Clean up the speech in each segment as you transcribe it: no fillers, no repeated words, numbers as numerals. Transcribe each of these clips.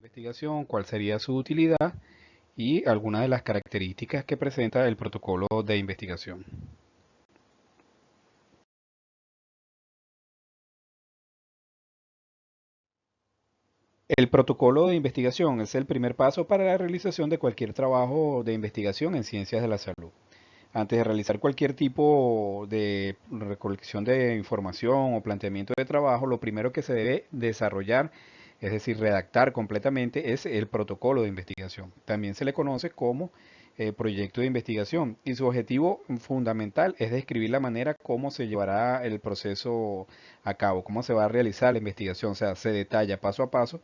Investigación, cuál sería su utilidad y algunas de las características que presenta el protocolo de investigación. El protocolo de investigación es el primer paso para la realización de cualquier trabajo de investigación en ciencias de la salud. Antes de realizar cualquier tipo de recolección de información o planteamiento de trabajo, lo primero que se debe desarrollar, es decir, redactar completamente, es el protocolo de investigación. También se le conoce como proyecto de investigación y su objetivo fundamental es describir la manera cómo se llevará el proceso a cabo, cómo se va a realizar la investigación, o sea, se detalla paso a paso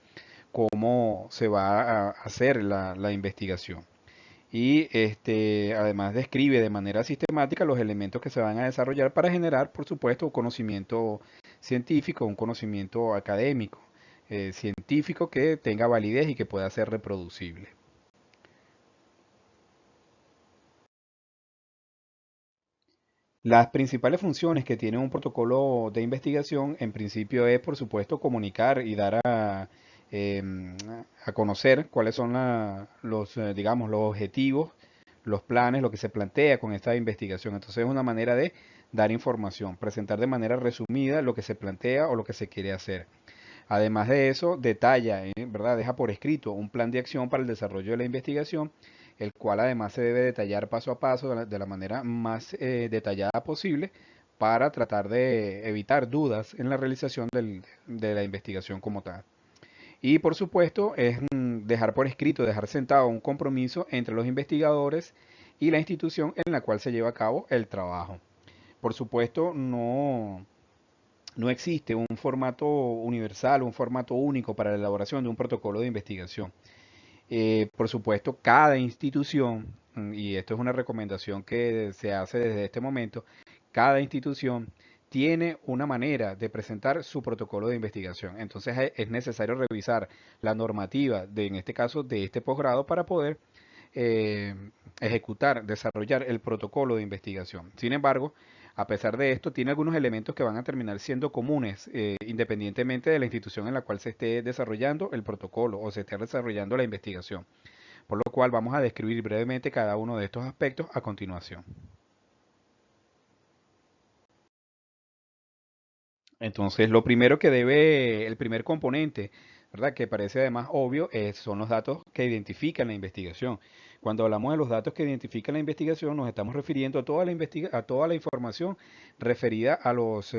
cómo se va a hacer la investigación y además describe de manera sistemática los elementos que se van a desarrollar para generar, por supuesto, un conocimiento científico, un conocimiento académico, científico que tenga validez y que pueda ser reproducible. Las principales funciones que tiene un protocolo de investigación, en principio, es, por supuesto, comunicar y dar a conocer cuáles son digamos, los objetivos, los planes, lo que se plantea con esta investigación. Entonces, es una manera de dar información, presentar de manera resumida lo que se plantea o lo que se quiere hacer. Además de eso, detalla, ¿verdad? Deja por escrito un plan de acción para el desarrollo de la investigación, el cual además se debe detallar paso a paso de la manera más detallada posible para tratar de evitar dudas en la realización de la investigación como tal. Y por supuesto es dejar por escrito, dejar sentado un compromiso entre los investigadores y la institución en la cual se lleva a cabo el trabajo. Por supuesto, no existe un formato universal, un formato único para la elaboración de un protocolo de investigación. Por supuesto, cada institución, y esto es una recomendación que se hace desde este momento, cada institución tiene una manera de presentar su protocolo de investigación. Entonces es necesario revisar la normativa en este caso, de este posgrado para poder eh, ejecutar, desarrollar el protocolo de investigación. Sin embargo, a pesar de esto, tiene algunos elementos que van a terminar siendo comunes, independientemente de la institución en la cual se esté desarrollando el protocolo o se esté desarrollando la investigación. Por lo cual vamos a describir brevemente cada uno de estos aspectos a continuación. Entonces, lo primero que debe, el primer componente, ¿verdad? Que parece además obvio, son los datos que identifican la investigación. Cuando hablamos de los datos que identifican la investigación, nos estamos refiriendo a a toda la información referida a los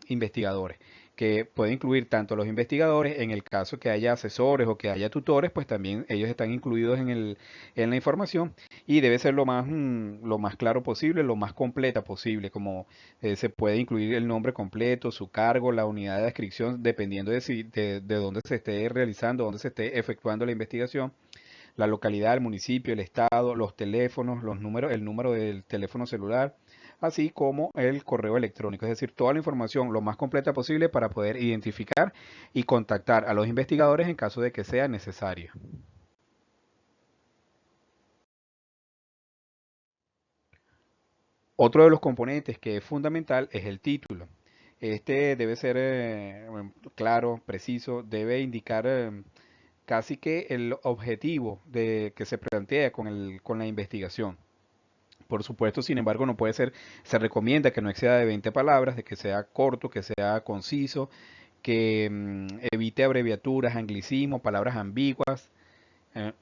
investigadores, que puede incluir tanto los investigadores, en el caso que haya asesores o que haya tutores, pues también ellos están incluidos en la información y debe ser lo más claro posible, lo más completa posible, como se puede incluir el nombre completo, su cargo, la unidad de adscripción, dependiendo de dónde se esté realizando, dónde se esté efectuando la investigación, la localidad, el municipio, el estado, los teléfonos, los números, el número del teléfono celular, así como el correo electrónico, es decir, toda la información lo más completa posible para poder identificar y contactar a los investigadores en caso de que sea necesario. Otro de los componentes que es fundamental es el título. Este debe ser claro, preciso, debe indicar casi que el objetivo que se plantea con la investigación. Por supuesto, sin embargo, no puede ser, se recomienda que no exceda de 20 palabras, de que sea corto, que sea conciso, que evite abreviaturas, anglicismos, palabras ambiguas, eh,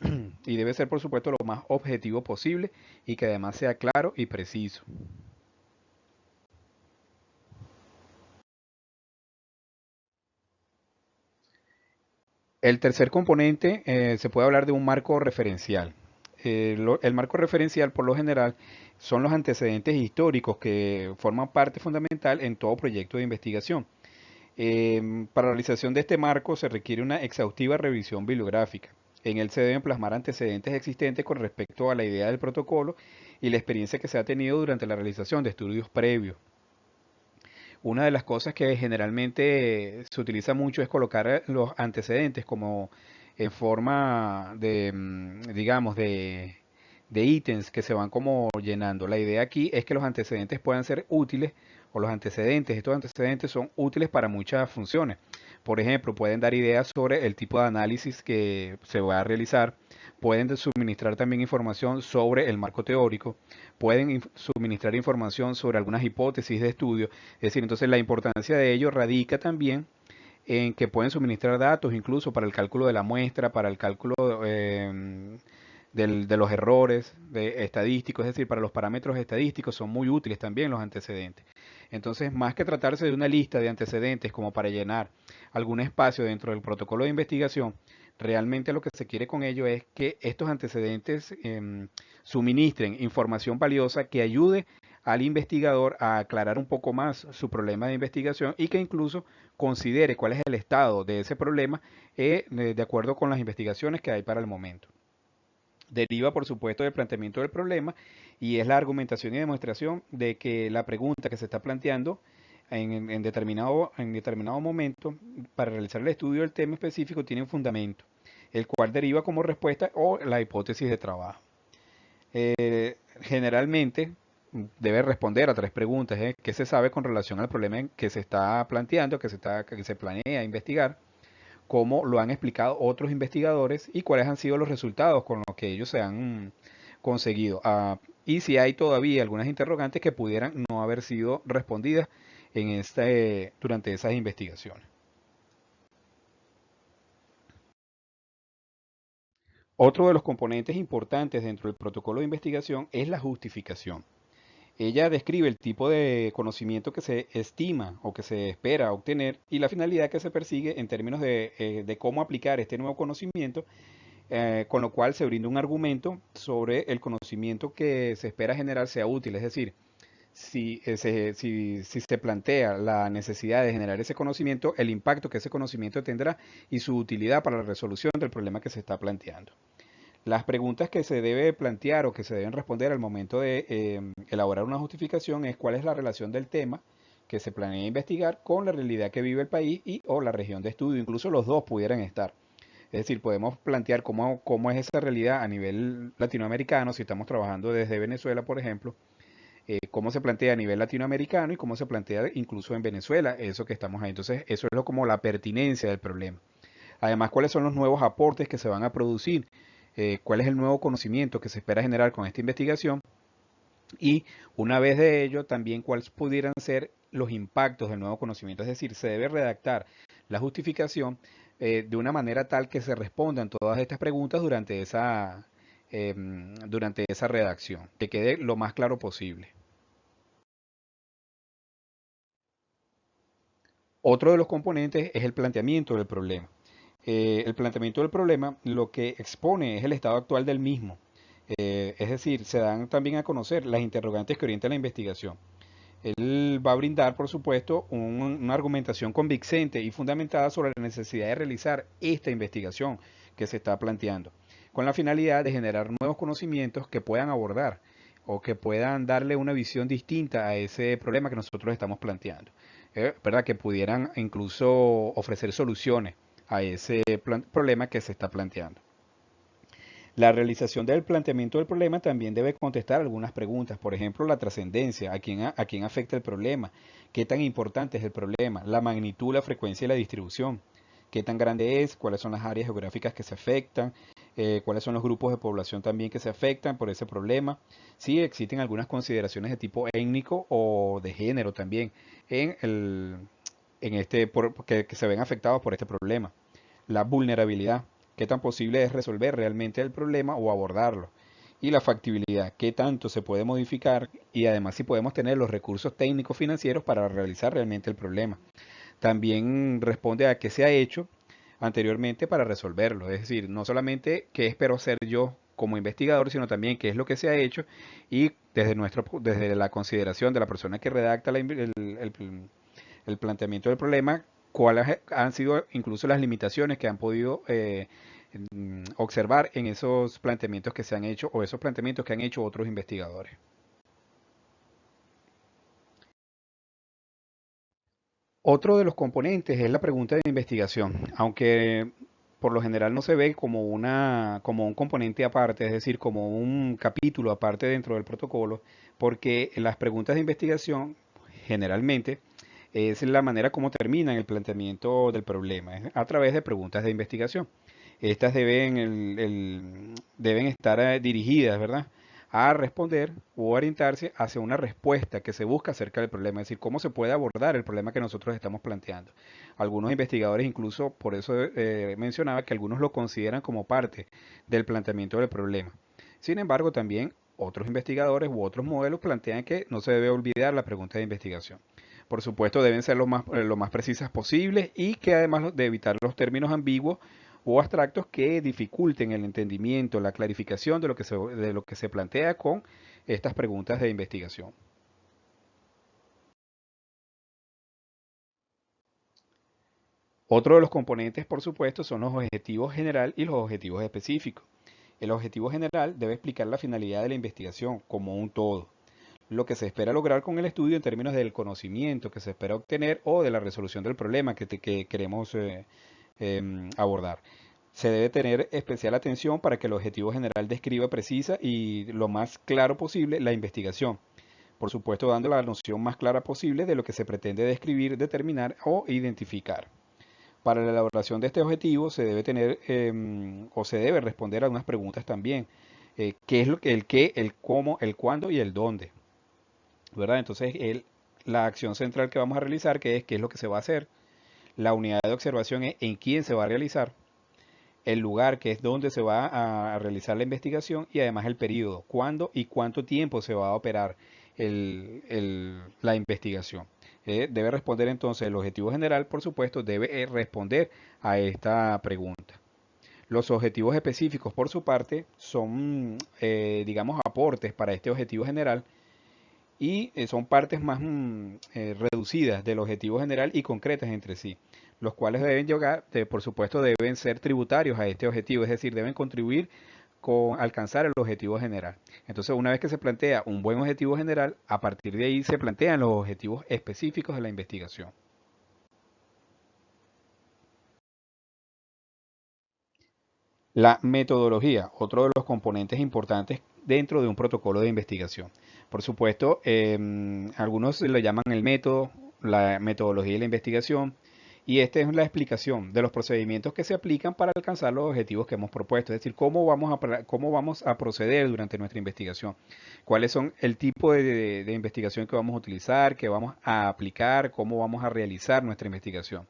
y debe ser, por supuesto, lo más objetivo posible y que además sea claro y preciso. El tercer componente, se puede hablar de un marco referencial. El marco referencial, por lo general, son los antecedentes históricos que forman parte fundamental en todo proyecto de investigación. Para la realización de este marco se requiere una exhaustiva revisión bibliográfica. En él se deben plasmar antecedentes existentes con respecto a la idea del protocolo y la experiencia que se ha tenido durante la realización de estudios previos. Una de las cosas que generalmente se utiliza mucho es colocar los antecedentes como en forma de, digamos, de ítems que se van como llenando. La idea aquí es que los antecedentes puedan ser útiles o los antecedentes, estos antecedentes son útiles para muchas funciones. Por ejemplo, pueden dar ideas sobre el tipo de análisis que se va a realizar, pueden suministrar también información sobre el marco teórico, pueden suministrar información sobre algunas hipótesis de estudio. Es decir, entonces la importancia de ello radica también en que pueden suministrar datos incluso para el cálculo de la muestra, para el cálculo de los errores estadísticos, es decir, para los parámetros estadísticos son muy útiles también los antecedentes. Entonces, más que tratarse de una lista de antecedentes como para llenar algún espacio dentro del protocolo de investigación, realmente lo que se quiere con ello es que estos antecedentes suministren información valiosa que ayude al investigador a aclarar un poco más su problema de investigación y que incluso considere cuál es el estado de ese problema de acuerdo con las investigaciones que hay para el momento. Deriva, por supuesto, del planteamiento del problema y es la argumentación y demostración de que la pregunta que se está planteando en determinado momento para realizar el estudio del tema específico tiene un fundamento, el cual deriva como respuesta o la hipótesis de trabajo. Generalmente debe responder a tres preguntas. ¿Qué se sabe con relación al problema que se está planteando, que se planea investigar? ¿Cómo lo han explicado otros investigadores y cuáles han sido los resultados con los que ellos se han conseguido? Y si hay todavía algunas interrogantes que pudieran no haber sido respondidas durante esas investigaciones. Otro de los componentes importantes dentro del protocolo de investigación es la justificación. Ella describe el tipo de conocimiento que se estima o que se espera obtener y la finalidad que se persigue en términos de cómo aplicar este nuevo conocimiento, con lo cual se brinda un argumento sobre el conocimiento que se espera generar sea útil. Es decir, si se plantea la necesidad de generar ese conocimiento, el impacto que ese conocimiento tendrá y su utilidad para la resolución del problema que se está planteando. Las preguntas que se debe plantear o que se deben responder al momento de elaborar una justificación es cuál es la relación del tema que se planea investigar con la realidad que vive el país y o la región de estudio. Incluso los dos pudieran estar. Es decir, podemos plantear cómo es esa realidad a nivel latinoamericano, si estamos trabajando desde Venezuela, por ejemplo, cómo se plantea a nivel latinoamericano y cómo se plantea incluso en Venezuela, eso que estamos ahí. Entonces, eso es como la pertinencia del problema. Además, cuáles son los nuevos aportes que se van a producir, cuál es el nuevo conocimiento que se espera generar con esta investigación y una vez de ello también cuáles pudieran ser los impactos del nuevo conocimiento. Es decir, se debe redactar la justificación de una manera tal que se respondan todas estas preguntas durante esa redacción, que quede lo más claro posible. Otro de los componentes es el planteamiento del problema. El planteamiento del problema lo que expone es el estado actual del mismo. Es decir, se dan también a conocer las interrogantes que orientan la investigación. Él va a brindar, por supuesto, una argumentación convincente y fundamentada sobre la necesidad de realizar esta investigación que se está planteando, con la finalidad de generar nuevos conocimientos que puedan abordar o que puedan darle una visión distinta a ese problema que nosotros estamos planteando. ¿Verdad? Que pudieran incluso ofrecer soluciones a ese problema que se está planteando. La realización del planteamiento del problema también debe contestar algunas preguntas, por ejemplo, la trascendencia, a quién afecta el problema, qué tan importante es el problema, la magnitud, la frecuencia y la distribución, qué tan grande es, cuáles son las áreas geográficas que se afectan, cuáles son los grupos de población también que se afectan por ese problema, si existen algunas consideraciones de tipo étnico o de género también en, el, que se ven afectados por este problema, la vulnerabilidad, qué tan posible es resolver realmente el problema o abordarlo, y la factibilidad, qué tanto se puede modificar y además si podemos tener los recursos técnicos financieros para realizar realmente el problema. También responde a qué se ha hecho anteriormente para resolverlo, es decir, no solamente qué espero hacer yo como investigador, sino también qué es lo que se ha hecho y desde la consideración de la persona que redacta el planteamiento del problema, cuáles han sido incluso las limitaciones que han podido observar en esos planteamientos que se han hecho o esos planteamientos que han hecho otros investigadores. Otro de los componentes es la pregunta de investigación, aunque por lo general no se ve como un componente aparte, es decir, como un capítulo aparte dentro del protocolo, porque las preguntas de investigación generalmente es la manera como terminan el planteamiento del problema, es a través de preguntas de investigación. Estas deben estar dirigidas, ¿verdad?, a responder o orientarse hacia una respuesta que se busca acerca del problema, es decir, cómo se puede abordar el problema que nosotros estamos planteando. Algunos investigadores incluso, por eso mencionaba que algunos lo consideran como parte del planteamiento del problema. Sin embargo, también otros investigadores u otros modelos plantean que no se debe olvidar la pregunta de investigación. Por supuesto, deben ser lo más precisas posibles y que además de evitar los términos ambiguos o abstractos que dificulten el entendimiento, la clarificación de lo que se plantea con estas preguntas de investigación. Otro de los componentes, por supuesto, son los objetivos general y los objetivos específicos. El objetivo general debe explicar la finalidad de la investigación como un todo, lo que se espera lograr con el estudio en términos del conocimiento que se espera obtener o de la resolución del problema que queremos abordar. Se debe tener especial atención para que el objetivo general describa precisa y lo más claro posible la investigación. Por supuesto, dando la noción más clara posible de lo que se pretende describir, determinar o identificar. Para la elaboración de este objetivo se debe tener o se debe responder a unas preguntas también. ¿Qué es lo que, el qué, el cómo, el cuándo y el dónde? ¿Verdad? Entonces, la acción central que vamos a realizar, que es qué es lo que se va a hacer. La unidad de observación es en quién se va a realizar. El lugar, que es donde se va a realizar la investigación, y además el periodo, cuándo y cuánto tiempo se va a operar la investigación. Debe responder entonces el objetivo general, por supuesto, debe responder a esta pregunta. Los objetivos específicos, por su parte, son, digamos, aportes para este objetivo general y son partes más reducidas del objetivo general y concretas entre sí, los cuales deben llegar, por supuesto, deben ser tributarios a este objetivo, es decir, deben contribuir con alcanzar el objetivo general. Entonces, una vez que se plantea un buen objetivo general, a partir de ahí se plantean los objetivos específicos de la investigación. La metodología, otro de los componentes importantes dentro de un protocolo de investigación. Por supuesto, algunos lo llaman el método, la metodología de la investigación, y esta es la explicación de los procedimientos que se aplican para alcanzar los objetivos que hemos propuesto, es decir, cómo vamos a proceder durante nuestra investigación, cuáles son el tipo de investigación que vamos a utilizar, que vamos a aplicar, cómo vamos a realizar nuestra investigación.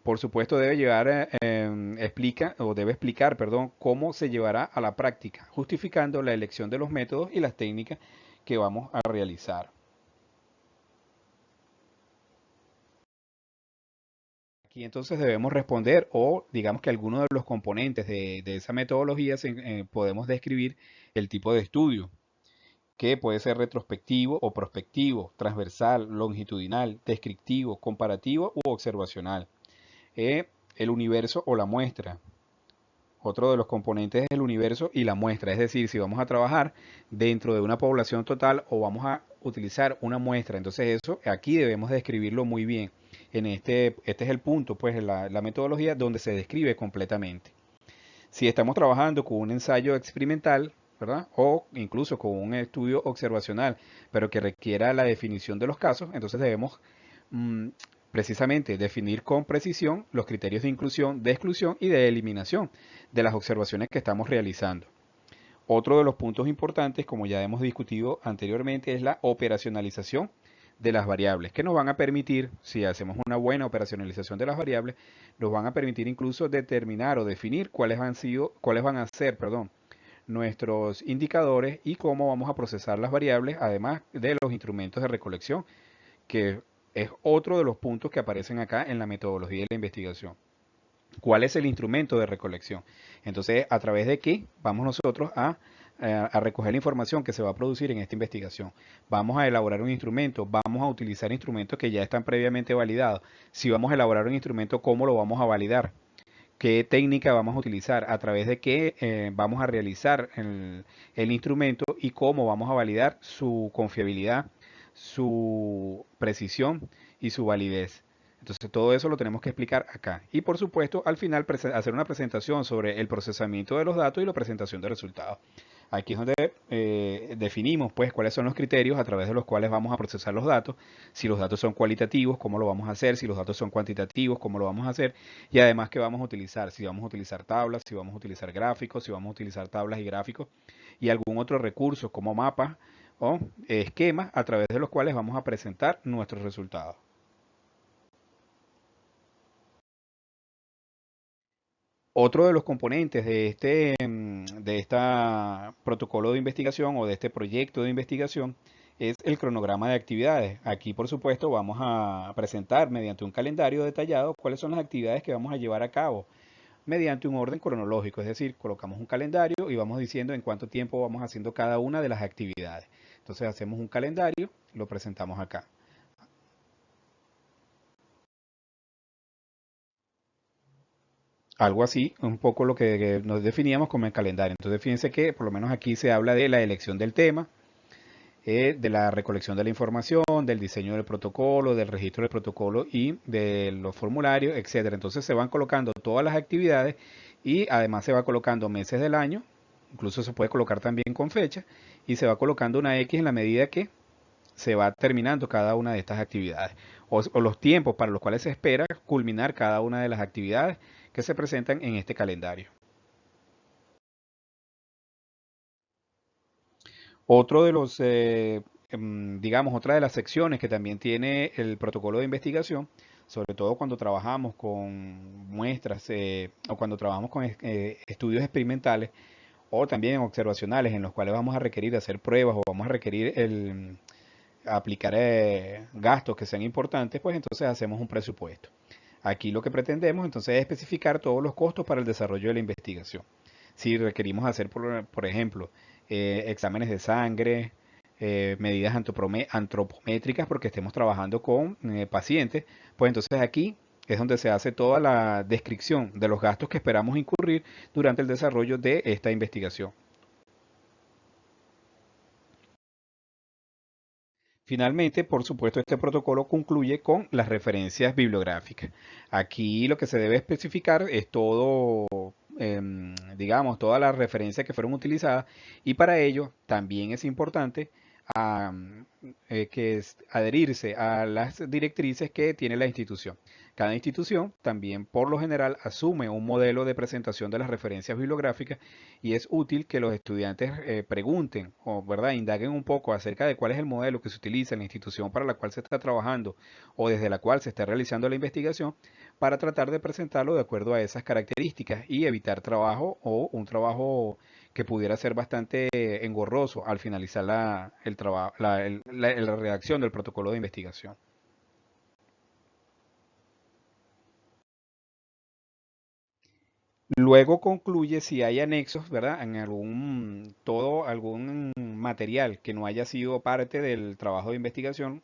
Por supuesto, debe explicar, perdón, cómo se llevará a la práctica, justificando la elección de los métodos y las técnicas que vamos a realizar. Aquí entonces debemos responder o digamos que algunos de los componentes de esa metodología podemos describir el tipo de estudio, que puede ser retrospectivo o prospectivo, transversal, longitudinal, descriptivo, comparativo u observacional. El universo o la muestra. Otro de los componentes es el universo y la muestra, es decir, si vamos a trabajar dentro de una población total o vamos a utilizar una muestra. Entonces eso aquí debemos describirlo muy bien. Este es el punto, pues, la metodología donde se describe completamente. Si estamos trabajando con un ensayo experimental, ¿verdad? O incluso con un estudio observacional, pero que requiera la definición de los casos, entonces debemos mm, precisamente definir con precisión los criterios de inclusión, de exclusión y de eliminación de las observaciones que estamos realizando. Otro de los puntos importantes, como ya hemos discutido anteriormente, es la operacionalización de las variables, que nos van a permitir, si hacemos una buena operacionalización de las variables, nos van a permitir incluso determinar o definir cuáles van a ser, perdón, nuestros indicadores y cómo vamos a procesar las variables, además de los instrumentos de recolección, que es otro de los puntos que aparecen acá en la metodología de la investigación. ¿Cuál es el instrumento de recolección? Entonces, ¿a través de qué vamos nosotros a recoger la información que se va a producir en esta investigación? Vamos a elaborar un instrumento, vamos a utilizar instrumentos que ya están previamente validados. Si vamos a elaborar un instrumento, ¿cómo lo vamos a validar? ¿Qué técnica vamos a utilizar? ¿A través de qué vamos a realizar el instrumento y cómo vamos a validar su confiabilidad, su precisión y su validez? Entonces todo eso lo tenemos que explicar acá. Y por supuesto, al final hacer una presentación sobre el procesamiento de los datos y la presentación de resultados. Aquí es donde definimos pues cuáles son los criterios a través de los cuales vamos a procesar los datos, si los datos son cualitativos, cómo lo vamos a hacer, si los datos son cuantitativos, cómo lo vamos a hacer, y además qué vamos a utilizar, si vamos a utilizar tablas, si vamos a utilizar gráficos, si vamos a utilizar tablas y gráficos, y algún otro recurso como mapas o esquemas a través de los cuales vamos a presentar nuestros resultados. Otro de los componentes de de esta protocolo de investigación o de este proyecto de investigación es el cronograma de actividades. Aquí, por supuesto, vamos a presentar mediante un calendario detallado cuáles son las actividades que vamos a llevar a cabo mediante un orden cronológico, es decir, colocamos un calendario y vamos diciendo en cuánto tiempo vamos haciendo cada una de las actividades. Entonces hacemos un calendario, lo presentamos acá. Algo así, un poco lo que nos definíamos como el calendario. Entonces fíjense que por lo menos aquí se habla de la elección del tema, de la recolección de la información, del diseño del protocolo, del registro del protocolo y de los formularios, etcétera. Entonces se van colocando todas las actividades y además se va colocando meses del año, incluso se puede colocar también con fecha y se va colocando una X en la medida que se va terminando cada una de estas actividades o los tiempos para los cuales se espera culminar cada una de las actividades que se presentan en este calendario. Otro de los, digamos, otra de las secciones que también tiene el protocolo de investigación, sobre todo cuando trabajamos con muestras o cuando trabajamos con estudios experimentales o también observacionales en los cuales vamos a requerir hacer pruebas o vamos a requerir aplicar gastos que sean importantes, pues entonces hacemos un presupuesto. Aquí lo que pretendemos entonces es especificar todos los costos para el desarrollo de la investigación. Si requerimos hacer, por ejemplo, exámenes de sangre, medidas antropométricas porque estemos trabajando con pacientes, pues entonces aquí es donde se hace toda la descripción de los gastos que esperamos incurrir durante el desarrollo de esta investigación. Finalmente, por supuesto, este protocolo concluye con las referencias bibliográficas. Aquí lo que se debe especificar es todo, digamos, todas las referencias que fueron utilizadas y para ello también es importante adherirse a las directrices que tiene la institución. Cada institución también por lo general asume un modelo de presentación de las referencias bibliográficas y es útil que los estudiantes pregunten o ¿verdad? Indaguen un poco acerca de cuál es el modelo que se utiliza en la institución para la cual se está trabajando o desde la cual se está realizando la investigación para tratar de presentarlo de acuerdo a esas características y evitar trabajo o un trabajo que pudiera ser bastante engorroso al finalizar la redacción del protocolo de investigación. Luego concluye si hay anexos, ¿verdad? En algún material que no haya sido parte del trabajo de investigación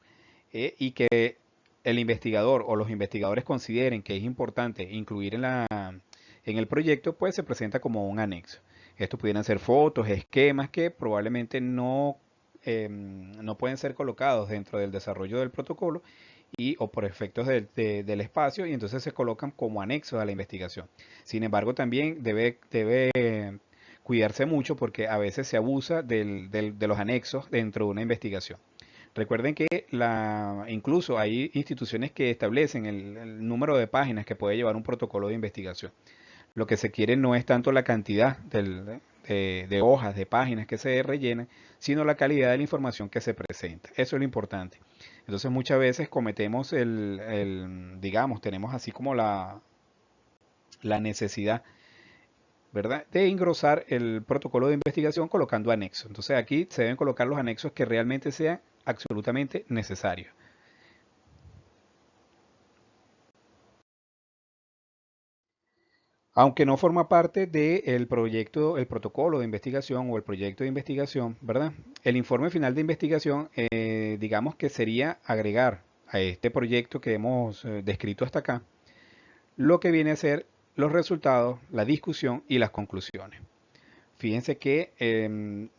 y que el investigador o los investigadores consideren que es importante incluir en el proyecto, pues se presenta como un anexo. Estos pudieran ser fotos, esquemas que probablemente no pueden ser colocados dentro del desarrollo del protocolo o por efectos del espacio y entonces se colocan como anexos a la investigación. Sin embargo, también debe cuidarse mucho porque a veces se abusa de los anexos dentro de una investigación. Recuerden que incluso hay instituciones que establecen el número de páginas que puede llevar un protocolo de investigación. Lo que se quiere no es tanto la cantidad de hojas, de páginas que se rellenan, sino la calidad de la información que se presenta. Eso es lo importante. Entonces muchas veces cometemos digamos, tenemos así como la necesidad, ¿verdad? De engrosar el protocolo de investigación colocando anexos. Entonces aquí se deben colocar los anexos que realmente sean absolutamente necesarios. Aunque no forma parte del proyecto, el protocolo de investigación o el proyecto de investigación, ¿verdad? El informe final de investigación, digamos que sería agregar a este proyecto que hemos descrito hasta acá, lo que viene a ser los resultados, la discusión y las conclusiones. Fíjense que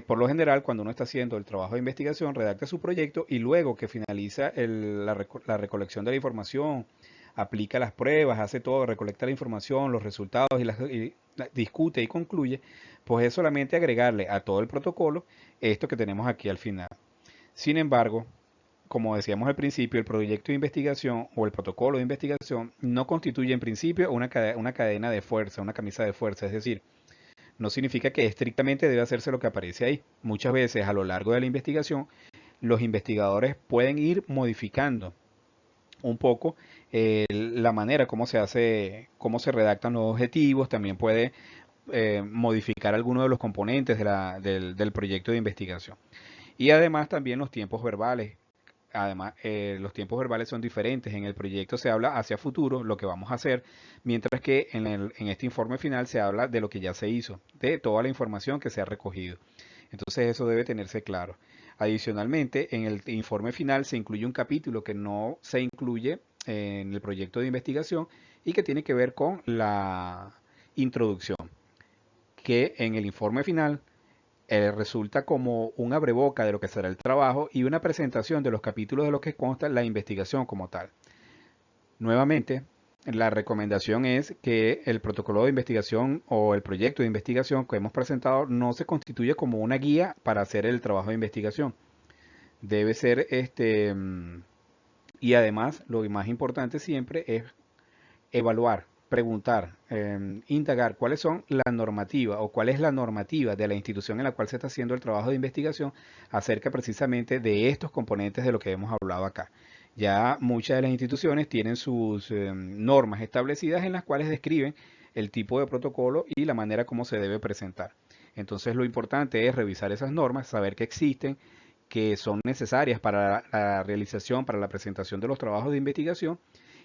por lo general cuando uno está haciendo el trabajo de investigación, redacta su proyecto y luego que finaliza la recolección de la información, aplica las pruebas, hace todo, recolecta la información, los resultados discute y concluye, pues es solamente agregarle a todo el protocolo esto que tenemos aquí al final. Sin embargo, como decíamos al principio, el proyecto de investigación o el protocolo de investigación no constituye en principio una cadena de fuerza, una camisa de fuerza, es decir, no significa que estrictamente debe hacerse lo que aparece ahí. Muchas veces a lo largo de la investigación, los investigadores pueden ir modificando un poco la manera como se hace, cómo se redactan los objetivos, también puede modificar algunos de los componentes del proyecto de investigación. Y además también los tiempos verbales. Además, los tiempos verbales son diferentes. En el proyecto se habla hacia futuro, lo que vamos a hacer, mientras que en este informe final se habla de lo que ya se hizo, de toda la información que se ha recogido. Entonces eso debe tenerse claro. Adicionalmente, en el informe final se incluye un capítulo que no se incluye en el proyecto de investigación y que tiene que ver con la introducción, que en el informe final resulta como un abreboca de lo que será el trabajo y una presentación de los capítulos de lo que consta la investigación como tal. Nuevamente, la recomendación es que el protocolo de investigación o el proyecto de investigación que hemos presentado no se constituye como una guía para hacer el trabajo de investigación. Debe ser y además lo más importante siempre es evaluar, preguntar, indagar cuáles son la normativa o cuál es la normativa de la institución en la cual se está haciendo el trabajo de investigación acerca precisamente de estos componentes de lo que hemos hablado acá. Ya muchas de las instituciones tienen sus normas establecidas en las cuales describen el tipo de protocolo y la manera como se debe presentar. Entonces lo importante es revisar esas normas, saber que existen, que son necesarias para la realización, para la presentación de los trabajos de investigación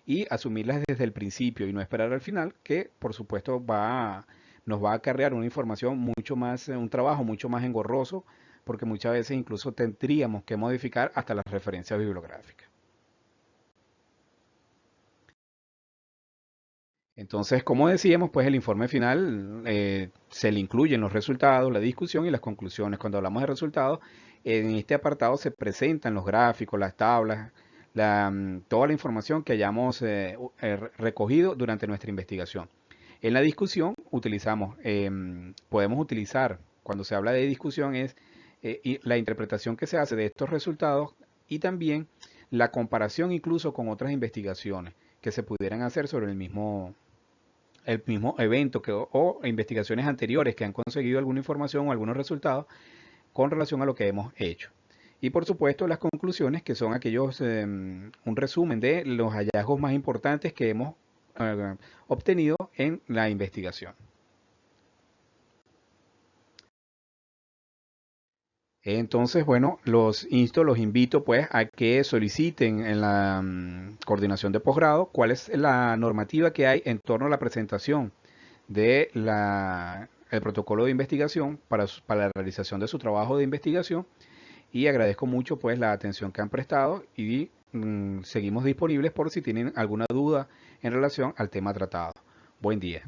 y asumirlas desde el principio y no esperar al final, que por supuesto nos va a acarrear una información mucho más, un trabajo mucho más engorroso, porque muchas veces incluso tendríamos que modificar hasta las referencias bibliográficas. Entonces, como decíamos, pues el informe final se le incluyen los resultados, la discusión y las conclusiones. Cuando hablamos de resultados, en este apartado se presentan los gráficos, las tablas, toda la información que hayamos recogido durante nuestra investigación. En la discusión podemos utilizar, cuando se habla de discusión, es y la interpretación que se hace de estos resultados y también la comparación incluso con otras investigaciones que se pudieran hacer sobre el mismo evento o investigaciones anteriores que han conseguido alguna información o algunos resultados con relación a lo que hemos hecho. Y por supuesto las conclusiones que son un resumen de los hallazgos más importantes que hemos obtenido en la investigación. Entonces, bueno, los invito pues a que soliciten en la coordinación de posgrado cuál es la normativa que hay en torno a la presentación de el protocolo de investigación para la realización de su trabajo de investigación y agradezco mucho pues la atención que han prestado y seguimos disponibles por si tienen alguna duda en relación al tema tratado. Buen día.